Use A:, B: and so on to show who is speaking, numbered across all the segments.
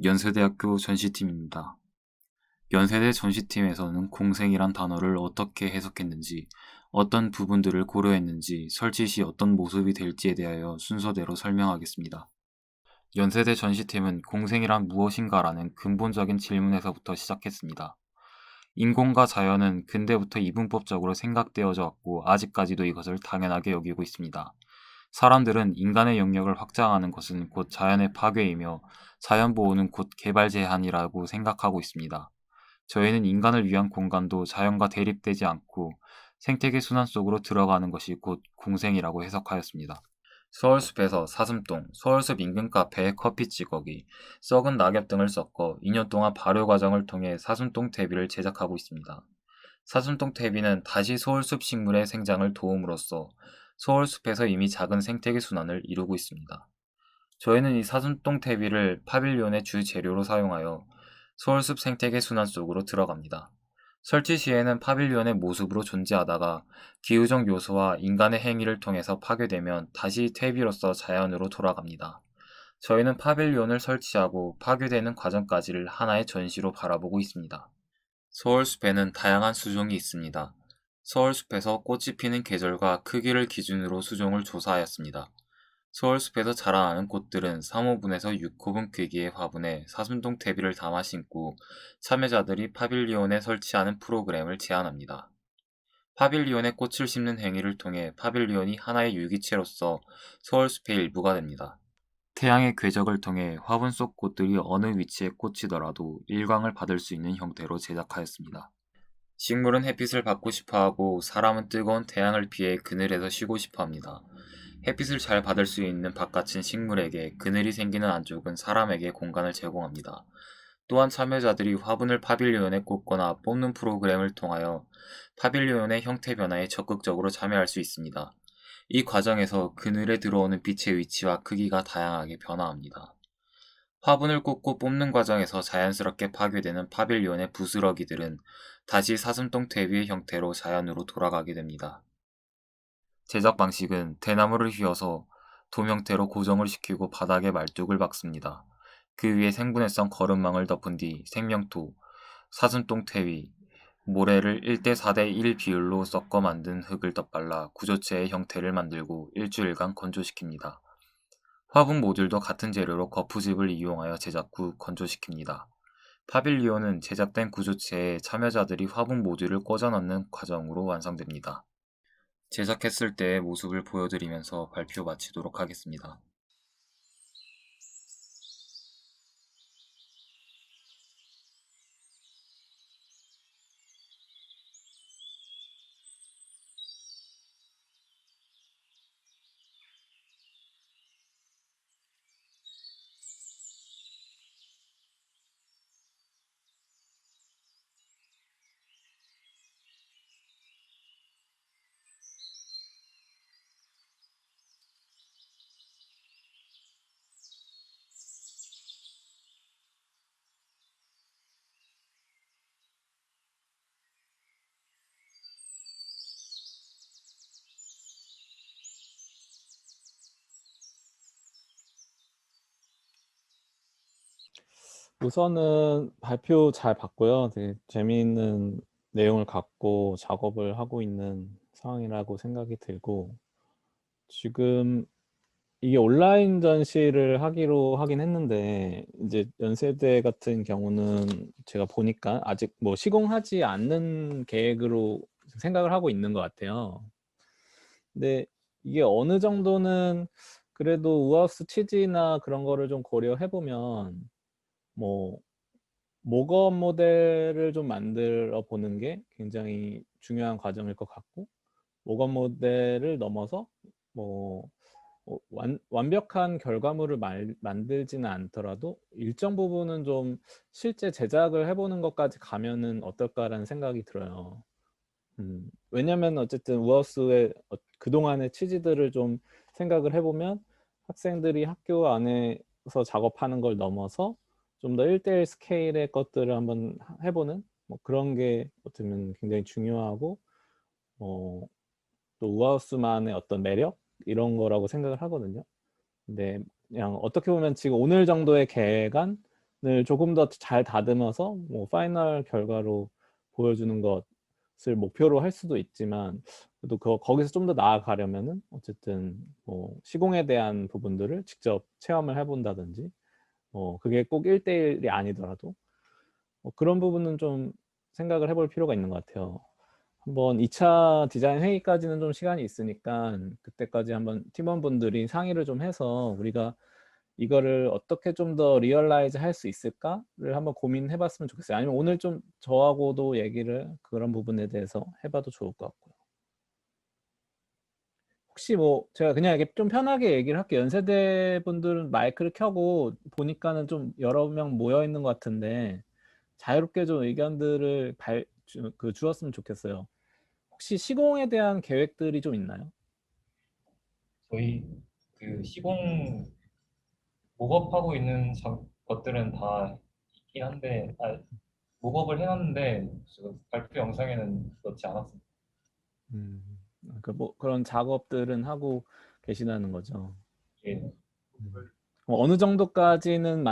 A: 연세대학교 전시팀입니다. 연세대 전시팀에서는 공생이란 단어를 어떻게 해석했는지, 어떤 부분들을 고려했는지, 설치 시 어떤 모습이 될지에 대하여 순서대로 설명하겠습니다. 연세대 전시팀은 공생이란 무엇인가라는 근본적인 질문에서부터 시작했습니다. 인공과 자연은 근대부터 이분법적으로 생각되어져 왔고 아직까지도 이것을 당연하게 여기고 있습니다. 사람들은 인간의 영역을 확장하는 것은 곧 자연의 파괴이며 자연보호는 곧 개발 제한이라고 생각하고 있습니다. 저희는 인간을 위한 공간도 자연과 대립되지 않고 생태계 순환 속으로 들어가는 것이 곧 공생이라고 해석하였습니다. 서울숲에서 사슴똥, 서울숲 인근 카페에 커피 찌꺼기, 썩은 낙엽 등을 섞어 2년 동안 발효 과정을 통해 사슴똥 퇴비를 제작하고 있습니다. 사슴똥 퇴비는 다시 서울숲 식물의 생장을 도움으로써 서울숲에서 이미 작은 생태계 순환을 이루고 있습니다. 저희는 이 사슴똥 퇴비를 파빌리온의 주 재료로 사용하여 서울숲 생태계 순환 속으로 들어갑니다. 설치 시에는 파빌리온의 모습으로 존재하다가 기후적 요소와 인간의 행위를 통해서 파괴되면 다시 퇴비로서 자연으로 돌아갑니다. 저희는 파빌리온을 설치하고 파괴되는 과정까지를 하나의 전시로 바라보고 있습니다. 서울숲에는 다양한 수종이 있습니다. 서울숲에서 꽃이 피는 계절과 크기를 기준으로 수종을 조사하였습니다. 서울숲에서 자라나는 꽃들은 3호분에서 6호분 크기의 화분에 사슴동 퇴비를 담아 심고 참여자들이 파빌리온에 설치하는 프로그램을 제안합니다. 파빌리온에 꽃을 심는 행위를 통해 파빌리온이 하나의 유기체로서 서울숲의 일부가 됩니다. 태양의 궤적을 통해 화분 속 꽃들이 어느 위치에 꽂히더라도 일광을 받을 수 있는 형태로 제작하였습니다. 식물은 햇빛을 받고 싶어하고 사람은 뜨거운 태양을 피해 그늘에서 쉬고 싶어합니다. 햇빛을 잘 받을 수 있는 바깥은 식물에게, 그늘이 생기는 안쪽은 사람에게 공간을 제공합니다. 또한 참여자들이 화분을 파빌리온에 꽂거나 뽑는 프로그램을 통하여 파빌리온의 형태 변화에 적극적으로 참여할 수 있습니다. 이 과정에서 그늘에 들어오는 빛의 위치와 크기가 다양하게 변화합니다. 화분을 꽂고 뽑는 과정에서 자연스럽게 파괴되는 파빌리온의 부스러기들은 다시 사슴똥 퇴비의 형태로 자연으로 돌아가게 됩니다. 제작 방식은 대나무를 휘어서 돔 형태로 고정을 시키고 바닥에 말뚝을 박습니다. 그 위에 생분해성 거름망을 덮은 뒤 생명토, 사슴똥 퇴비, 모래를 1대 4대 1 비율로 섞어 만든 흙을 덧발라 구조체의 형태를 만들고 일주일간 건조시킵니다. 화분 모듈도 같은 재료로 거푸집을 이용하여 제작 후 건조시킵니다. 파빌리온은 제작된 구조체에 참여자들이 화분 모듈을 꽂아 넣는 과정으로 완성됩니다. 제작했을 때의 모습을 보여드리면서 발표 마치도록 하겠습니다.
B: 우선은 발표 잘 봤고요. 되게 재미있는 내용을 갖고 작업을 하고 있는 상황이라고 생각이 들고, 지금 이게 온라인 전시를 하기로 하긴 했는데, 이제 연세대 같은 경우는 제가 보니까 아직 뭐 시공하지 않는 계획으로 생각을 하고 있는 것 같아요. 근데 이게 어느 정도는 그래도 우하우스 취지나 그런 거를 좀 고려해 보면, 뭐 모건 모델을 좀 만들어 보는 게 굉장히 중요한 과정일 것 같고, 모건 모델을 넘어서 뭐 완벽한 결과물을 만들지는 않더라도 일정 부분은 좀 실제 제작을 해보는 것까지 가면은 어떨까라는 생각이 들어요. 왜냐면 어쨌든 우하우스의 그동안의 취지들을 좀 생각을 해보면, 학생들이 학교 안에서 작업하는 걸 넘어서 좀 더 1대1 스케일의 것들을 한번 해보는 뭐 그런 게 어쩌면 굉장히 중요하고, 또 우하우스만의 어떤 매력 이런 거라고 생각을 하거든요. 근데 그냥 어떻게 보면 지금 오늘 정도의 계획안 을 조금 더 잘 다듬어서 뭐 파이널 결과로 보여주는 것을 목표로 할 수도 있지만, 그래도 거기서 좀 더 나아가려면은 어쨌든 뭐 시공에 대한 부분들을 직접 체험을 해본다든지, 그게 꼭 1대1이 아니더라도 그런 부분은 좀 생각을 해볼 필요가 있는 것 같아요. 한번 2차 디자인 회의까지는 좀 시간이 있으니까 그때까지 한번 팀원분들이 상의를 좀 해서 우리가 이거를 어떻게 좀 더 리얼라이즈 할 수 있을까를 한번 고민해 봤으면 좋겠어요. 아니면 오늘 좀 저하고도 얘기를 그런 부분에 대해서 해봐도 좋을 것 같고요. 혹시 뭐 제가 그냥 이렇게 좀 편하게 얘기를 할게요. 연세대 분들은 마이크를 켜고 보니까는 좀 여러 명 모여 있는 것 같은데 자유롭게 좀 의견들을 주었으면 좋겠어요. 혹시 시공에 대한 계획들이 좀 있나요?
C: 저희 그 시공 목업하고 있는 것들은 다 있긴 한데, 목업을 해놨는데 지금 발표 영상에는 넣지 않았습니다.
B: 그러니까 뭐 그런 작업들은 하고 계시다는 거죠.
C: 예,
B: 어느 정도까지는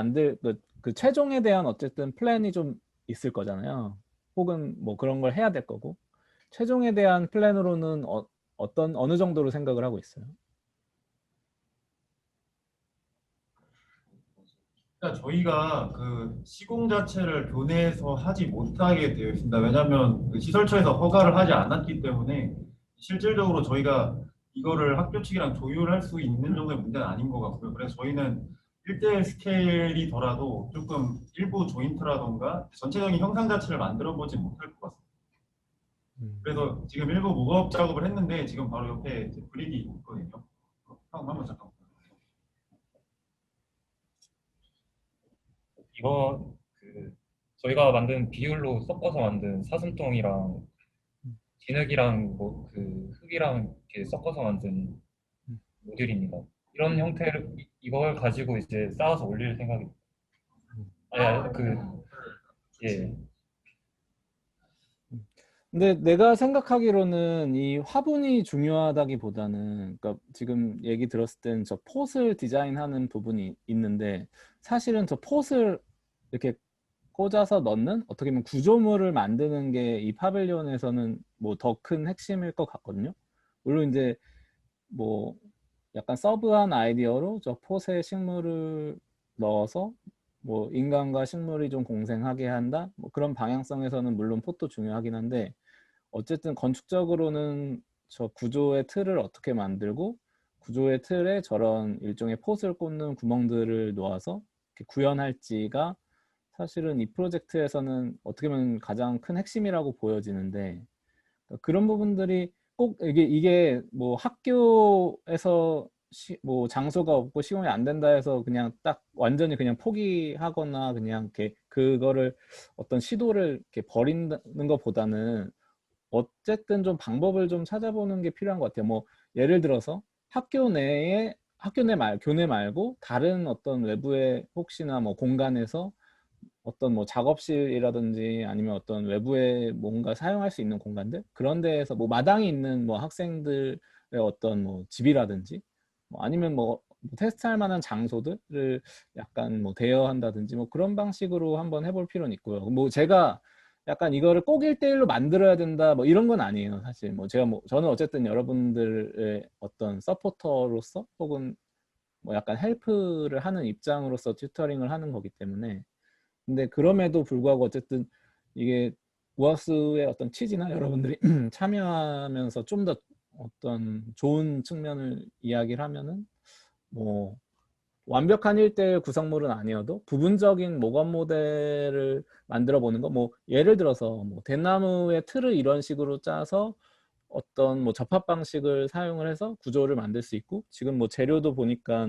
B: 그 최종에 대한 어쨌든 플랜이 좀 있을 거잖아요. 혹은 뭐 그런 걸 해야 될 거고. 최종에 대한 플랜으로는 어느 정도로 생각을 하고 있어요?
D: 그러니까 저희가 그 시공 자체를 교내에서 하지 못하게 되어 있습니다. 왜냐하면 그 시설처에서 허가를 하지 않았기 때문에 실질적으로 저희가 이거를 학교 측이랑 조율할 수 있는 정도의 문제는 아닌 것 같고요. 그래서 저희는 1대1 스케일이더라도 조금 일부 조인트라던가 전체적인 형상 자체를 만들어 보지 못할 것 같습니다. 그래서 지금 일부 목업 작업을 했는데 지금 바로 옆에 이제 브릭이 있거든요. 한번 잠깐.
C: 이거 저희가 만든 비율로 섞어서 만든 사슴똥이랑 진흙이랑 뭐 그 흙이랑 이렇게 섞어서 만든 모듈입니다. 이런 형태를 이걸 가지고 이제 쌓아서 올릴 생각입니다. 예,
B: 근데 내가 생각하기로는 이 화분이 중요하다기보다는, 그러니까 지금 얘기 들었을 때는 저 폿을 디자인하는 부분이 있는데, 사실은 저 폿을 이렇게 꽂아서 넣는 어떻게 보면 구조물을 만드는 게 이 파빌리온에서는 뭐 더 큰 핵심일 것 같거든요. 물론 이제 뭐 약간 서브한 아이디어로 저 폿에 식물을 넣어서 뭐 인간과 식물이 좀 공생하게 한다, 뭐 그런 방향성에서는 물론 폿도 중요하긴 한데, 어쨌든 건축적으로는 저 구조의 틀을 어떻게 만들고 구조의 틀에 저런 일종의 폿을 꽂는 구멍들을 놓아서 이렇게 구현할지가 사실은 이 프로젝트에서는 어떻게 보면 가장 큰 핵심이라고 보여지는데, 그런 부분들이 꼭 이게 뭐 학교에서 뭐 장소가 없고 시공이 안 된다 해서 그냥 딱 완전히 그냥 포기하거나 그냥 이렇게 그거를 어떤 시도를 이렇게 버리는 것보다는 어쨌든 좀 방법을 좀 찾아보는 게 필요한 것 같아요. 뭐 예를 들어서 교내 말고 다른 어떤 외부의 혹시나 뭐 공간에서 어떤 뭐 작업실이라든지 아니면 어떤 외부에 뭔가 사용할 수 있는 공간들, 그런 데에서 뭐 마당이 있는 뭐 학생들의 어떤 뭐 집이라든지, 뭐 아니면 뭐 테스트할 만한 장소들을 약간 뭐 대여한다든지 뭐 그런 방식으로 한번 해볼 필요는 있고요. 뭐 제가 약간 이거를 꼭 1대1로 만들어야 된다 뭐 이런 건 아니에요. 사실 뭐 제가 뭐 저는 어쨌든 여러분들의 어떤 서포터로서 혹은 뭐 약간 헬프를 하는 입장으로서 튜터링을 하는 거기 때문에. 근데 그럼에도 불구하고 어쨌든 이게 우아스의 어떤 취지나 여러분들이 참여하면서 좀 더 어떤 좋은 측면을 이야기를 하면은 뭐 완벽한 1대1 구성물은 아니어도 부분적인 모건 모델을 만들어 보는 거, 뭐 예를 들어서 뭐 대나무의 틀을 이런 식으로 짜서 어떤 뭐 접합 방식을 사용을 해서 구조를 만들 수 있고, 지금 뭐 재료도 보니까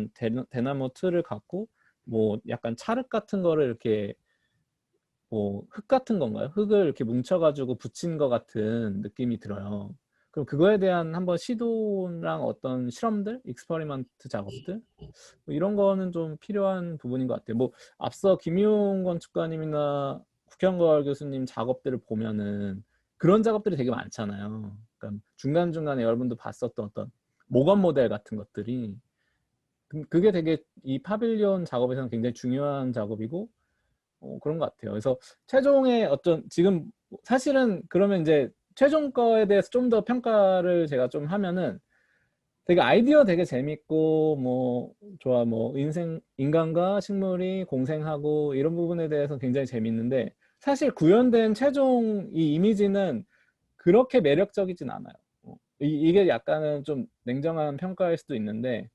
B: 대나무 틀을 갖고 뭐 약간 찰흙 같은 거를 이렇게 뭐 흙 같은 건가요? 흙을 이렇게 뭉쳐가지고 붙인 것 같은 느낌이 들어요. 그럼 그거에 대한 한번 시도랑 어떤 실험들, 익스퍼리먼트 작업들, 뭐 이런 거는 좀 필요한 부분인 것 같아요. 뭐 앞서 김용 건축가님이나 국현걸 교수님 작업들을 보면은 그런 작업들이 되게 많잖아요. 그러니까 중간중간에 여러분도 봤었던 어떤 모건 모델 같은 것들이 그게 되게 이 파빌리온 작업에서는 굉장히 중요한 작업이고, 그런 것 같아요. 그래서 최종의 어떤 지금 사실은 그러면 이제 최종 거에 대해서 좀 더 평가를 제가 좀 하면은 되게 아이디어 되게 재밌고 뭐 좋아 뭐 인간과 식물이 공생하고 이런 부분에 대해서 굉장히 재밌는데 사실 구현된 최종 이 이미지는 그렇게 매력적이진 않아요. 이게 약간은 좀 냉정한 평가일 수도 있는데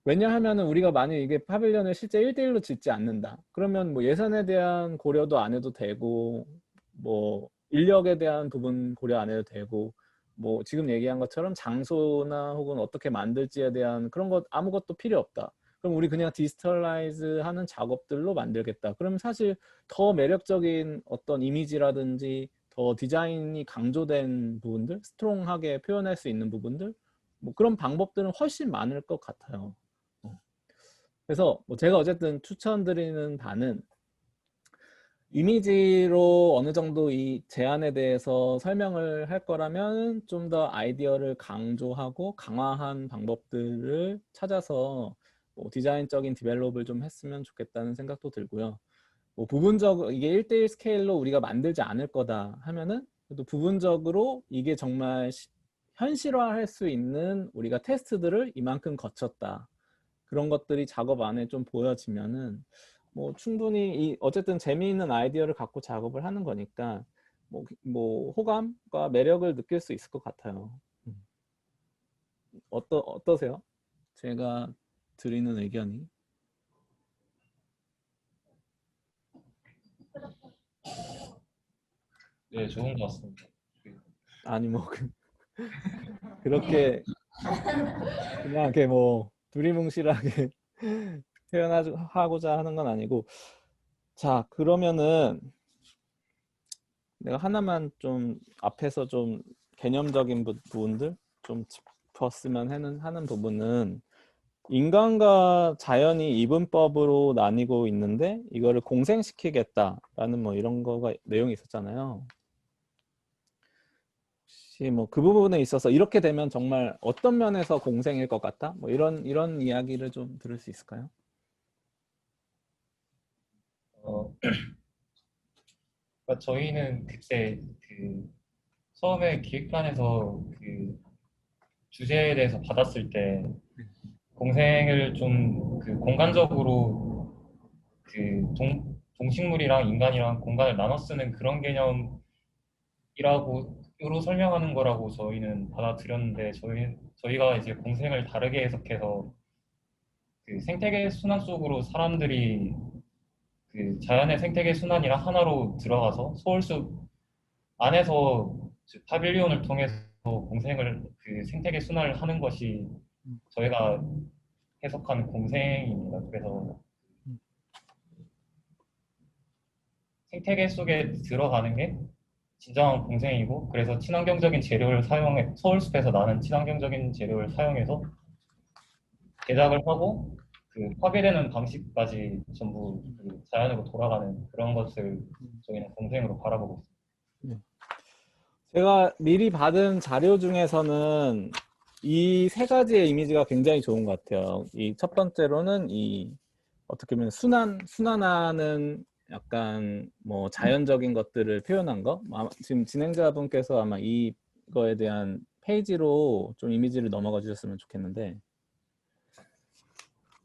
B: 왜냐하면은 우리가 만약 이게 파빌리언을 실제 1대1로 짓지 않는다. 그러면 뭐 예산에 대한 고려도 안 해도 되고 뭐 인력에 대한 부분 고려 안 해도 되고 뭐 지금 얘기한 것처럼 장소나 혹은 어떻게 만들지에 대한 그런 것 아무것도 필요 없다. 그럼 우리 그냥 디지털라이즈 하는 작업들로 만들겠다. 그러면 사실 더 매력적인 어떤 이미지라든지 더 디자인이 강조된 부분들, 스트롱하게 표현할 수 있는 부분들 뭐 그런 방법들은 훨씬 많을 것 같아요. 그래서 뭐 제가 어쨌든 추천드리는 바는 이미지로 어느 정도 이 제안에 대해서 설명을 할 거라면 좀 더 아이디어를 강조하고 강화한 방법들을 찾아서 뭐 디자인적인 디벨롭을 좀 했으면 좋겠다는 생각도 들고요. 뭐 부분적으로 이게 1대1 스케일로 우리가 만들지 않을 거다 하면은 또 부분적으로 이게 정말 현실화할 수 있는 우리가 테스트들을 이만큼 거쳤다. 그런 것들이 작업 안에 좀 보여지면은 뭐 충분히 어쨌든 재미있는 아이디어를 갖고 작업을 하는 거니까 뭐 호감과 매력을 느낄 수 있을 것 같아요. 어떠세요? 제가 드리는 의견이.
C: 네, 좋은 것 같습니다.
B: 아니 뭐 그렇게 그냥 이렇게 뭐 두리뭉실하게 표현하고자 하는 건 아니고 자 그러면은 내가 하나만 좀 앞에서 좀 개념적인 부분들 좀 짚었으면 하는 부분은 인간과 자연이 이분법으로 나뉘고 있는데 이거를 공생시키겠다라는 뭐 이런 거가 내용이 있었잖아요. 혹시 뭐 그 부분에 있어서 이렇게 되면 정말 어떤 면에서 공생일 것 같다? 뭐 이런 이야기를 좀 들을 수 있을까요?
C: 어, 그러니까 저희는 그때 그 처음에 기획단에서 그 주제에 대해서 받았을 때 공생을 좀 그 공간적으로 그 동식물이랑 인간이랑 공간을 나눠 쓰는 그런 개념이라고로 설명하는 거라고 저희는 받아들였는데 저희가 이제 공생을 다르게 해석해서 그 생태계 순환 속으로 사람들이 그 자연의 생태계 순환이랑 하나로 들어가서 서울숲 안에서 파빌리온을 통해서 공생을 그 생태계 순환을 하는 것이 저희가 해석한 공생입니다. 그래서 생태계 속에 들어가는 게 진정한 공생이고 그래서 친환경적인 재료를 사용해 서울숲에서 나는 친환경적인 재료를 사용해서 제작을 하고 그 파괴되는 방식까지 전부 그 자연으로 돌아가는 그런 것을 저희는 공생으로 바라보고 있습니다.
B: 제가 미리 받은 자료 중에서는 이 세 가지의 이미지가 굉장히 좋은 것 같아요. 이 첫 번째로는 이 어떻게 보면 순환하는 약간 뭐 자연적인 것들을 표현한 거. 지금 진행자분께서 아마 이거에 대한 페이지로 좀 이미지를 넘어가 주셨으면 좋겠는데.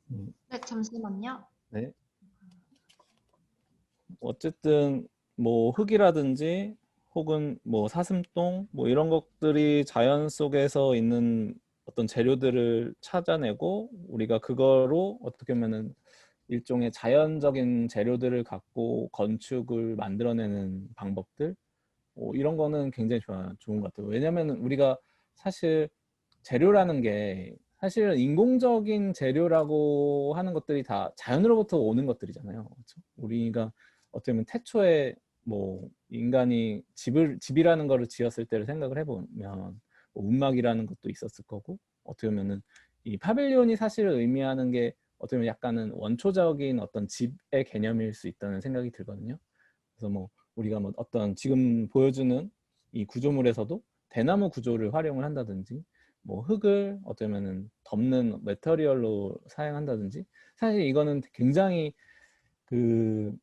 E: 네, 잠시만요.
B: 네. 어쨌든 뭐 흙이라든지 혹은 뭐 사슴똥 뭐 이런 것들이 자연 속에서 있는 어떤 재료들을 찾아내고 우리가 그거로 어떻게 보면은 일종의 자연적인 재료들을 갖고 건축을 만들어내는 방법들 이런 거는 굉장히 좋은 것 같아요. 왜냐하면 우리가 사실 재료라는 게 사실 인공적인 재료라고 하는 것들이 다 자연으로부터 오는 것들이잖아요. 그렇죠? 우리가 어떻게 보면 태초에 뭐 인간이 집이라는 거를 지었을 때를 생각을 해보면 뭐 움막이라는 것도 있었을 거고 어떻게 보면은 이 파빌리온이 사실 의미하는 게 어떻게 보면 약간은 원초적인 어떤 집의 개념일 수 있다는 생각이 들거든요. 그래서 뭐 우리가 뭐 어떤 지금 보여주는 이 구조물에서도 대나무 구조를 활용을 한다든지 뭐 흙을 어쩌면은 덮는 매터리얼로 사용한다든지 사실 이거는 굉장히 그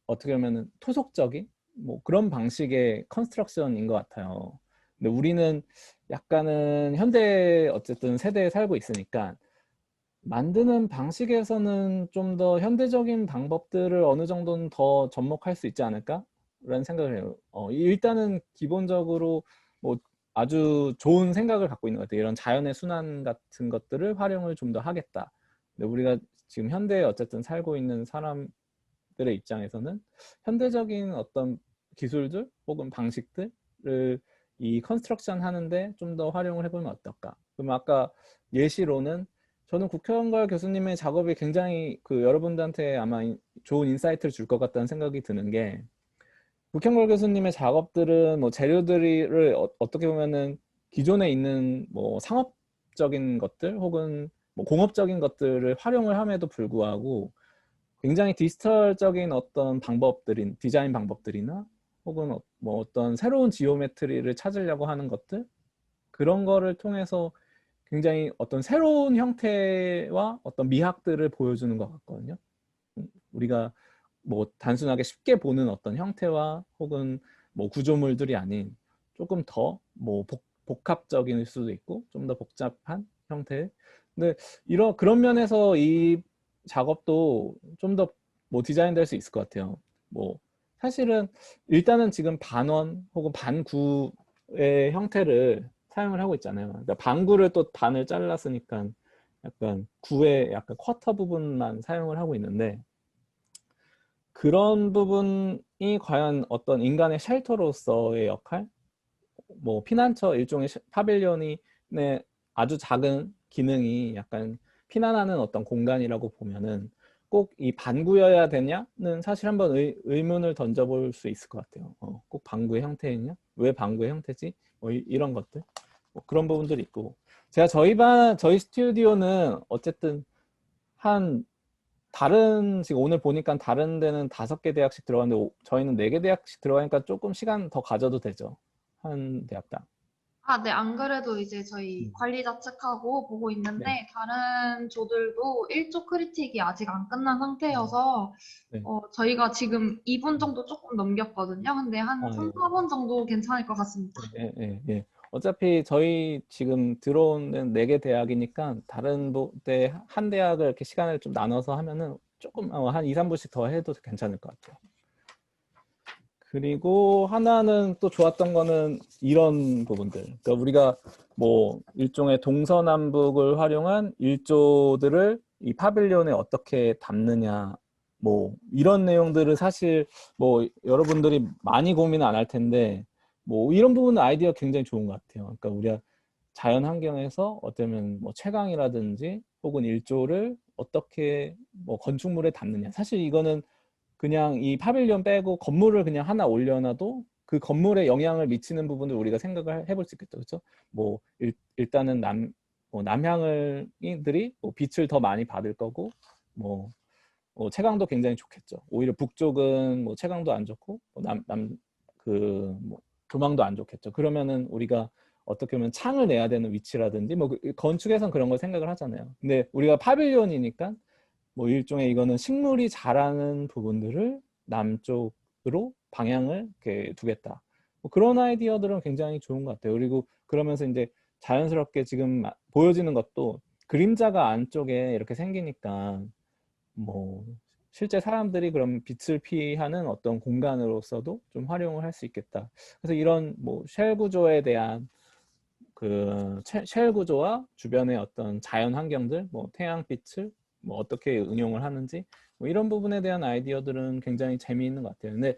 B: 어떻게 보면 토속적인 뭐 그런 방식의 컨스트럭션인 것 같아요. 근데 우리는 약간은 현대 어쨌든 세대에 살고 있으니까 만드는 방식에서는 좀 더 현대적인 방법들을 어느 정도는 더 접목할 수 있지 않을까? 라는 생각을 해요. 일단은 기본적으로 뭐 아주 좋은 생각을 갖고 있는 것 같아요. 이런 자연의 순환 같은 것들을 활용을 좀 더 하겠다. 근데 우리가 지금 현대에 어쨌든 살고 있는 사람들의 입장에서는 현대적인 어떤 기술들 혹은 방식들을 이 컨스트럭션 하는데 좀 더 활용을 해보면 어떨까? 그럼 아까 예시로는 저는 국현걸 교수님의 작업이 굉장히 그 여러분들한테 아마 좋은 인사이트를 줄 것 같다는 생각이 드는 게 국현걸 교수님의 작업들은 뭐 재료들을 어떻게 보면은 기존에 있는 뭐 상업적인 것들 혹은 뭐 공업적인 것들을 활용을 함에도 불구하고 굉장히 디지털적인 어떤 방법들인 디자인 방법들이나 혹은 뭐 어떤 새로운 지오메트리를 찾으려고 하는 것들 그런 거를 통해서 굉장히 어떤 새로운 형태와 어떤 미학들을 보여주는 것 같거든요. 우리가 뭐 단순하게 쉽게 보는 어떤 형태와 혹은 뭐 구조물들이 아닌 조금 더 뭐 복합적인 수도 있고 좀 더 복잡한 형태. 근데 그런 면에서 이 작업도 좀 더 뭐 디자인될 수 있을 것 같아요. 뭐 사실은 일단은 지금 반원 혹은 반구의 형태를 사용을 하고 있잖아요. 그러니까 반구를 또 반을 잘랐으니까 약간 구의 약간 쿼터 부분만 사용을 하고 있는데 그런 부분이 과연 어떤 인간의 쉘터로서의 역할, 뭐 피난처 일종의 파빌리온이 아주 작은 기능이 약간 피난하는 어떤 공간이라고 보면은 꼭 이 반구여야 되냐는 사실 한번 의문을 던져볼 수 있을 것 같아요. 꼭 반구의 형태이냐? 왜 반구의 형태지? 뭐 이런 것들. 뭐 그런 부분들이 있고 제가 저희 스튜디오는 어쨌든 한 다른 지금 오늘 보니까 다른 데는 5개 대학씩 들어갔는데 저희는 4개 대학씩 들어가니까 조금 시간 더 가져도 되죠. 한 대학당.
E: 아, 네, 안 그래도 이제 저희
B: 음.
E: 관리자 측하고 보고 있는데
B: 네.
E: 다른 조들도 1조 크리틱이 아직 안 끝난 상태여서
B: 네.
E: 저희가 지금 2분 정도 조금 넘겼거든요. 근데 한
B: 아,
E: 3,
B: 예.
E: 4분 정도 괜찮을 것 같습니다.
B: 예, 예, 예. 어차피 저희 지금 들어오는 4개 대학이니까 다른 한 대학을 이렇게 시간을 좀 나눠서 하면은 조금 한 2, 3분씩 더 해도 괜찮을 것 같아요. 그리고 하나는 또 좋았던 거는 이런 부분들. 그러니까 우리가 뭐 일종의 동서남북을 활용한 일조들을 이 파빌리온에 어떻게 담느냐. 뭐 이런 내용들을 사실 뭐 여러분들이 많이 고민은 안 할 텐데 뭐 이런 부분은 아이디어 굉장히 좋은 것 같아요. 그러니까 우리가 자연 환경에서 어쩌면 뭐 채광이라든지 혹은 일조를 어떻게 뭐 건축물에 담느냐. 사실 이거는 그냥 이 파빌리온 빼고 건물을 그냥 하나 올려놔도 그 건물에 영향을 미치는 부분을 우리가 생각을 해볼 수 있겠죠. 그렇죠? 뭐 일단은 남향들이 뭐 빛을 더 많이 받을 거고 뭐 채광도 굉장히 좋겠죠. 오히려 북쪽은 뭐 채광도 안 좋고 뭐 조망도 안 좋겠죠. 그러면은 우리가 어떻게 보면 창을 내야 되는 위치라든지 뭐 건축에선 그런 걸 생각을 하잖아요. 근데 우리가 파빌리온이니까 뭐 일종의 이거는 식물이 자라는 부분들을 남쪽으로 방향을 이렇게 두겠다. 뭐 그런 아이디어들은 굉장히 좋은 것 같아요. 그리고 그러면서 이제 자연스럽게 지금 보여지는 것도 그림자가 안쪽에 이렇게 생기니까 뭐 실제 사람들이 그럼 빛을 피하는 어떤 공간으로서도 좀 활용을 할 수 있겠다. 그래서 이런 뭐 쉘 구조에 대한 그 쉘 구조와 주변의 어떤 자연 환경들, 뭐 태양빛을 뭐 어떻게 응용을 하는지 뭐 이런 부분에 대한 아이디어들은 굉장히 재미있는 것 같아요. 근데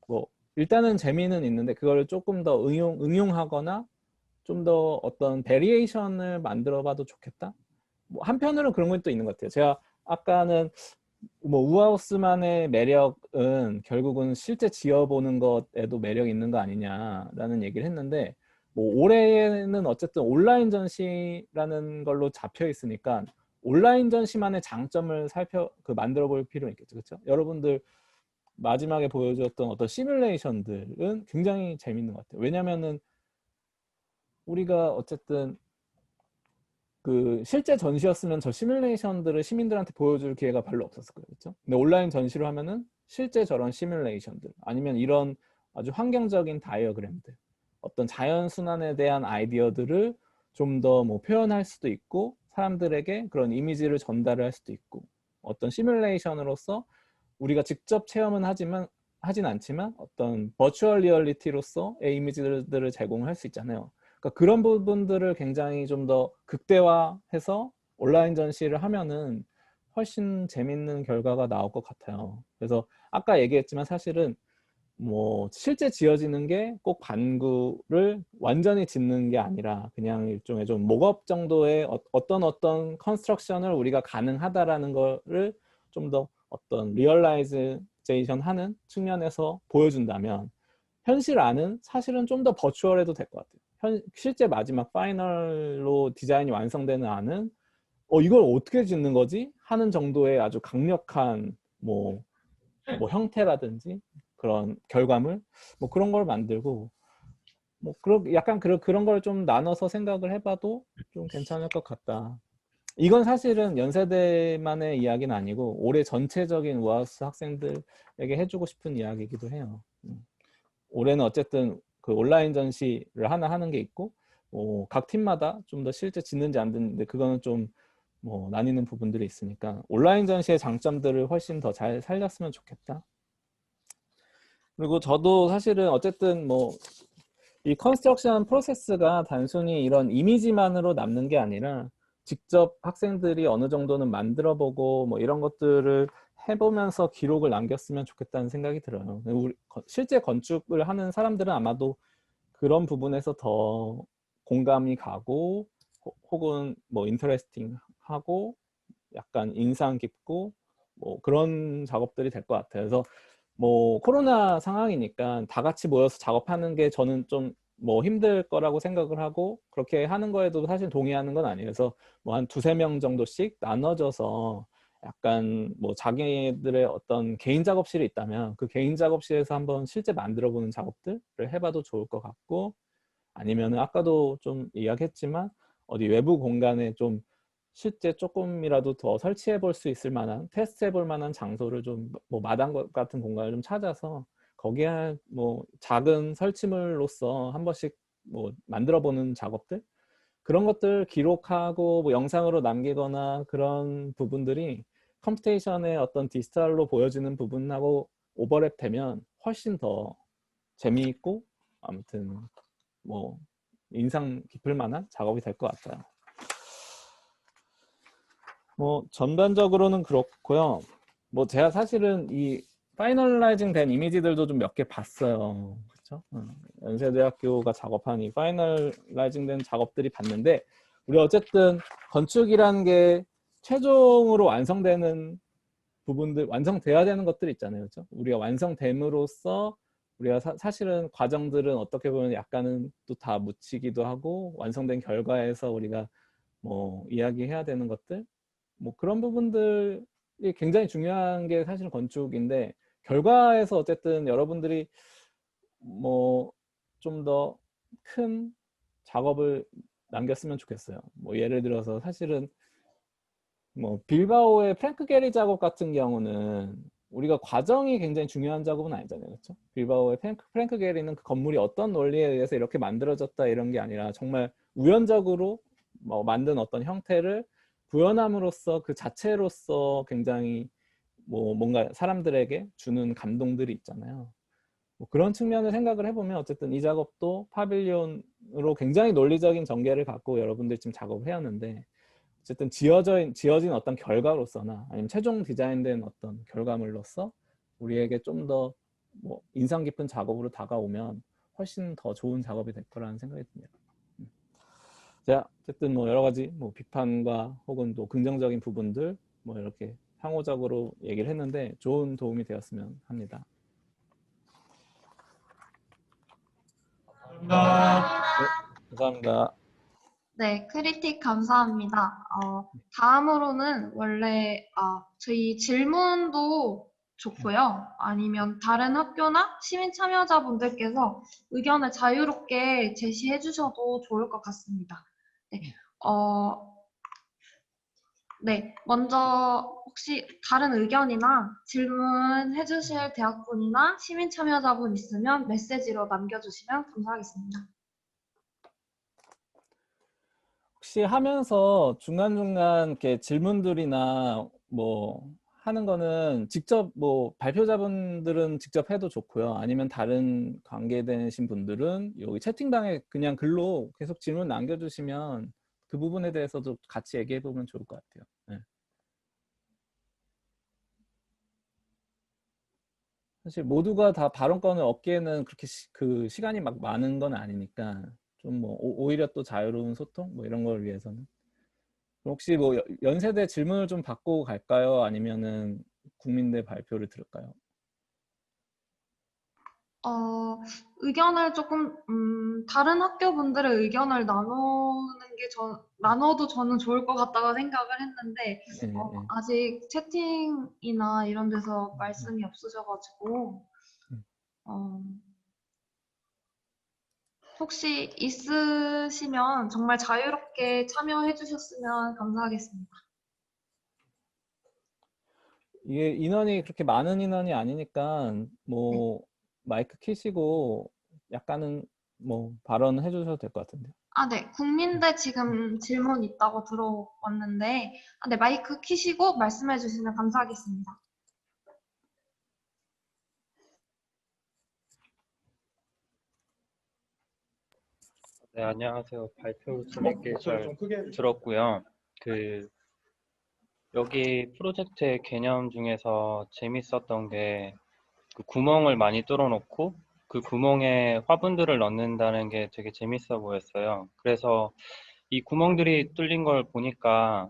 B: 뭐 일단은 재미는 있는데 그걸 조금 더 응용하거나 좀 더 어떤 베리에이션을 만들어봐도 좋겠다. 뭐 한편으로 그런 건 또 있는 것 같아요. 제가 아까는 뭐 우하우스만의 매력은 결국은 실제 지어보는 것에도 매력이 있는 거 아니냐라는 얘기를 했는데 뭐 올해는 어쨌든 온라인 전시라는 걸로 잡혀 있으니까 온라인 전시만의 장점을 만들어 볼 필요는 있겠죠. 그렇죠? 여러분들 마지막에 보여줬던 어떤 시뮬레이션들은 굉장히 재밌는 것 같아요. 왜냐면은 우리가 어쨌든 그 실제 전시였으면 저 시뮬레이션들을 시민들한테 보여줄 기회가 별로 없었을 거예요. 그렇죠? 근데 온라인 전시를 하면은 실제 저런 시뮬레이션들 아니면 이런 아주 환경적인 다이어그램들 어떤 자연 순환에 대한 아이디어들을 좀 더 뭐 표현할 수도 있고 사람들에게 그런 이미지를 전달할 수도 있고 어떤 시뮬레이션으로서 우리가 직접 체험은 하진 않지만 어떤 버추얼 리얼리티로서의 이미지들을 제공할 수 있잖아요. 그러니까 그런 부분들을 굉장히 좀 더 극대화해서 온라인 전시를 하면은 훨씬 재밌는 결과가 나올 것 같아요. 그래서 아까 얘기했지만 사실은 뭐 실제 지어지는 게 꼭 반구를 완전히 짓는 게 아니라 그냥 일종의 좀 목업 정도의 어떤 컨스트럭션을 우리가 가능하다라는 거를 좀 더 어떤 리얼라이제이션 하는 측면에서 보여준다면 현실 안은 사실은 좀 더 버추얼해도 될 것 같아요. 실제 마지막 파이널로 디자인이 완성되는 안은 이걸 어떻게 짓는 거지? 하는 정도의 아주 강력한 뭐 형태라든지 그런 결과물 뭐 그런 걸 만들고 뭐 약간 그런 걸 좀 나눠서 생각을 해봐도 좀 괜찮을 것 같다. 이건 사실은 연세대만의 이야기는 아니고 올해 전체적인 우아스 학생들에게 해주고 싶은 이야기이기도 해요. 올해는 어쨌든 그 온라인 전시를 하나 하는 게 있고 각 팀마다 좀 더 실제 짓는지 안 듣는데 그거는 좀 뭐 나뉘는 부분들이 있으니까 온라인 전시의 장점들을 훨씬 더 잘 살렸으면 좋겠다. 그리고 저도 사실은 어쨌든 뭐 이 컨스트럭션 프로세스가 단순히 이런 이미지만으로 남는 게 아니라 직접 학생들이 어느 정도는 만들어보고 뭐 이런 것들을 해보면서 기록을 남겼으면 좋겠다는 생각이 들어요. 실제 건축을 하는 사람들은 아마도 그런 부분에서 더 공감이 가고 혹은 뭐 인터레스팅하고 약간 인상 깊고 뭐 그런 작업들이 될 것 같아요. 그래서 뭐 코로나 상황이니까 다 같이 모여서 작업하는 게 저는 좀 뭐 힘들 거라고 생각을 하고 그렇게 하는 거에도 사실 동의하는 건 아니에요. 그래서 뭐 한 두세 명 정도씩 나눠져서 약간 뭐 자기들의 어떤 개인 작업실이 있다면 그 개인 작업실에서 한번 실제 만들어 보는 작업들을 해봐도 좋을 것 같고 아니면은 아까도 좀 이야기했지만 어디 외부 공간에 좀 실제 조금이라도 더 설치해 볼 수 있을 만한 테스트 해볼 만한 장소를 좀 뭐 마당 같은 공간을 좀 찾아서 거기에 뭐 작은 설치물로서 한 번씩 뭐 만들어 보는 작업들 그런 것들 기록하고 뭐 영상으로 남기거나 그런 부분들이 컴퓨테이션의 어떤 디지털로 보여지는 부분하고 오버랩 되면 훨씬 더 재미있고 아무튼 뭐 인상 깊을 만한 작업이 될 것 같아요. 뭐 전반적으로는 그렇고요. 뭐 제가 사실은 이 파이널라이징 된 이미지들도 좀 몇 개 봤어요. 그렇죠? 연세대학교가 작업한 이 파이널라이징 된 작업들이 봤는데 우리 어쨌든 건축이라는 게 최종으로 완성되는 부분들 완성돼야 되는 것들이 있잖아요. 그렇죠? 우리가 완성됨으로써 우리가 사실은 과정들은 어떻게 보면 약간은 또 다 묻히기도 하고 완성된 결과에서 우리가 뭐 이야기해야 되는 것들 뭐 그런 부분들이 굉장히 중요한 게 사실 건축인데 결과에서 어쨌든 여러분들이 뭐 좀 더 큰 작업을 남겼으면 좋겠어요. 뭐 예를 들어서 사실은 뭐 빌바오의 프랭크 게리 작업 같은 경우는 우리가 과정이 굉장히 중요한 작업은 아니잖아요. 그렇죠? 빌바오의 프랭크 게리는 그 건물이 어떤 논리에 의해서 이렇게 만들어졌다 이런 게 아니라 정말 우연적으로 뭐 만든 어떤 형태를 구현함으로써 그 자체로서 굉장히 뭐 뭔가 사람들에게 주는 감동들이 있잖아요. 뭐 그런 측면을 생각을 해보면 어쨌든 이 작업도 파빌리온으로 굉장히 논리적인 전개를 갖고 여러분들 지금 작업을 해왔는데 어쨌든 지어진 어떤 결과로서나 아니면 최종 디자인된 어떤 결과물로서 우리에게 좀 더 뭐 인상 깊은 작업으로 다가오면 훨씬 더 좋은 작업이 될 거라는 생각이 듭니다. 자, 어쨌든 뭐 여러 가지 뭐 비판과 혹은 또 긍정적인 부분들 뭐 이렇게 상호적으로 얘기를 했는데 좋은 도움이 되었으면 합니다. 감사합니다.
E: 네, 크리틱 감사합니다. 다음으로는 원래 저희 질문도 좋고요. 아니면 다른 학교나 시민 참여자분들께서 의견을 자유롭게 제시해 주셔도 좋을 것 같습니다. 네, 네, 먼저 혹시 다른 의견이나 질문해 주실 대학분이나 시민 참여자분 있으면 메시지로 남겨주시면 감사하겠습니다.
B: 혹시 하면서 중간중간 이렇게 질문들이나 뭐 하는 거는 직접 뭐 발표자분들은 직접 해도 좋고요. 아니면 다른 관계되신 분들은 여기 채팅방에 그냥 글로 계속 질문 남겨주시면 그 부분에 대해서도 같이 얘기해 보면 좋을 것 같아요. 네. 사실 모두가 다 발언권을 얻기에는 그렇게 그 시간이 막 많은 건 아니니까 좀 뭐 오히려 또 자유로운 소통 뭐 이런 걸 위해서는 혹시 뭐 연세대 질문을 좀 받고 갈까요? 아니면은 국민대 발표를 들을까요?
E: 의견을 조금, 다른 학교분들의 의견을 나눠도 저는 좋을 것 같다고 생각을 했는데,
B: 예, 예.
E: 아직 채팅이나 이런 데서 말씀이 없으셔가지고, 어, 혹시 있으시면 정말 자유롭게 참여해 주셨으면 감사하겠습니다.
B: 이게 인원이 그렇게 많은 인원이 아니니까
E: 네.
B: 뭐 마이크 키시고 약간은 뭐 발언해 주셔도 될 것 같은데요.
E: 네. 국민대 지금 질문 있다고 들어왔는데, 네, 마이크 키시고 말씀해 주시면 감사하겠습니다.
F: 네, 안녕하세요. 발표 재밌게 잘 들었고요. 여기 프로젝트의 개념 중에서 재밌었던 게 그 구멍을 많이 뚫어놓고 그 구멍에 화분들을 넣는다는 게 되게 재밌어 보였어요. 그래서 이 구멍들이 뚫린 걸 보니까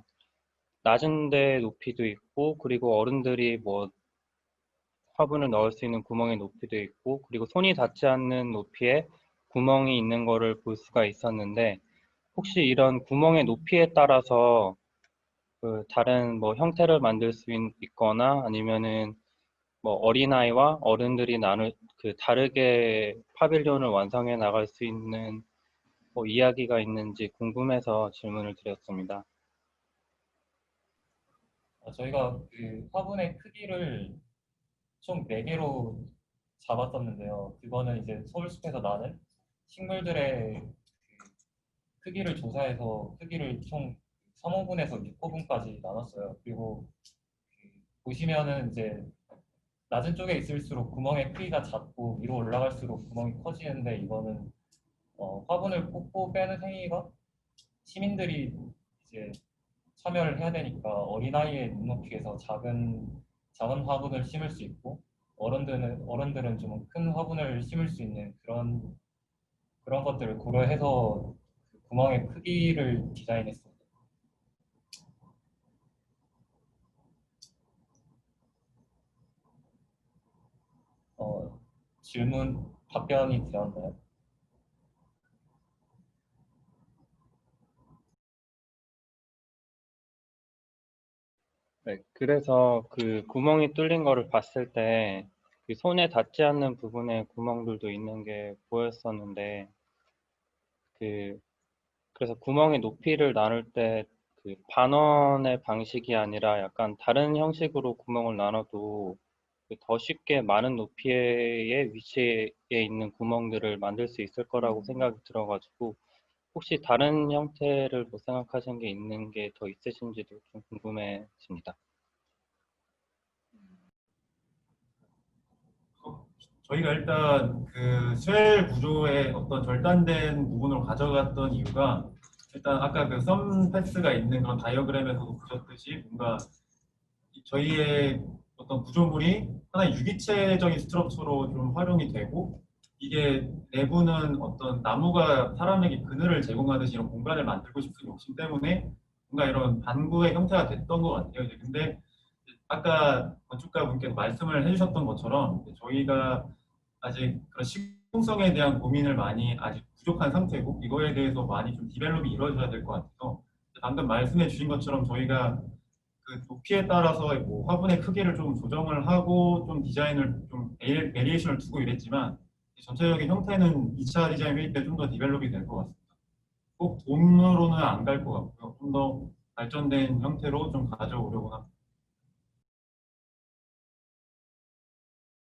F: 낮은 데 높이도 있고, 그리고 어른들이 뭐 화분을 넣을 수 있는 구멍의 높이도 있고, 그리고 손이 닿지 않는 높이에 구멍이 있는 거를 볼 수가 있었는데, 혹시 이런 구멍의 높이에 따라서 그 다른 뭐 형태를 만들 수 있거나 아니면은 뭐 어린아이와 어른들이 나눌 그 다르게 파빌리온을 완성해 나갈 수 있는 뭐 이야기가 있는지 궁금해서 질문을 드렸습니다.
C: 저희가 그 화분의 크기를 총 4개로 잡았었는데요. 그거는 이제 서울숲에서 나는 식물들의 그 크기를 조사해서 크기를 총 3호분에서 6호분까지 나눴어요. 그리고 그 보시면은 이제 낮은 쪽에 있을수록 구멍의 크기가 작고 위로 올라갈수록 구멍이 커지는데 이거는 화분을 뽑고 빼는 행위가 시민들이 이제 참여를 해야 되니까 어린아이의 눈높이에서 작은 화분을 심을 수 있고 어른들은 좀 큰 화분을 심을 수 있는 그런 것들을 고려해서 그 구멍의 크기를 디자인했습니다. 질문 답변이 되었나요?
F: 네, 그래서 그 구멍이 뚫린 거를 봤을 때 그 손에 닿지 않는 부분에 구멍들도 있는 게 보였었는데 그래서 구멍의 높이를 나눌 때 그 반원의 방식이 아니라 약간 다른 형식으로 구멍을 나눠도 그더 쉽게 많은 높이의 위치에 있는 구멍들을 만들 수 있을 거라고 생각이 들어가지고 혹시 다른 형태를 뭐 생각하신 게 있는 게 더 있으신지도 좀 궁금해집니다.
D: 저희가 일단 그 쉘 구조의 어떤 절단된 부분으로 가져갔던 이유가 일단 아까 그 썸 패스가 있는 그런 다이어그램에서도 보셨듯이 뭔가 저희의 어떤 구조물이 하나의 유기체적인 스트럭처로 좀 활용이 되고 이게 내부는 어떤 나무가 사람에게 그늘을 제공하듯이 이런 공간을 만들고 싶은 욕심 때문에 뭔가 이런 반구의 형태가 됐던 것 같아요. 이제 근데 아까 건축가 분께서 말씀을 해주셨던 것처럼 저희가 아직 그런 시공성에 대한 고민을 많이 아직 부족한 상태고 이거에 대해서 많이 좀 디벨롭이 이루어져야 될 것 같아서 방금 말씀해 주신 것처럼 저희가 그 높이에 따라서 뭐 화분의 크기를 좀 조정을 하고 좀 디자인을 좀 베리에이션을 두고 이랬지만 전체적인 형태는 2차 디자인 회의 때 좀 더 디벨롭이 될 것 같습니다. 꼭 돔으로는 안 갈 것 같고요. 좀 더 발전된 형태로 좀 가져오려고 합니다.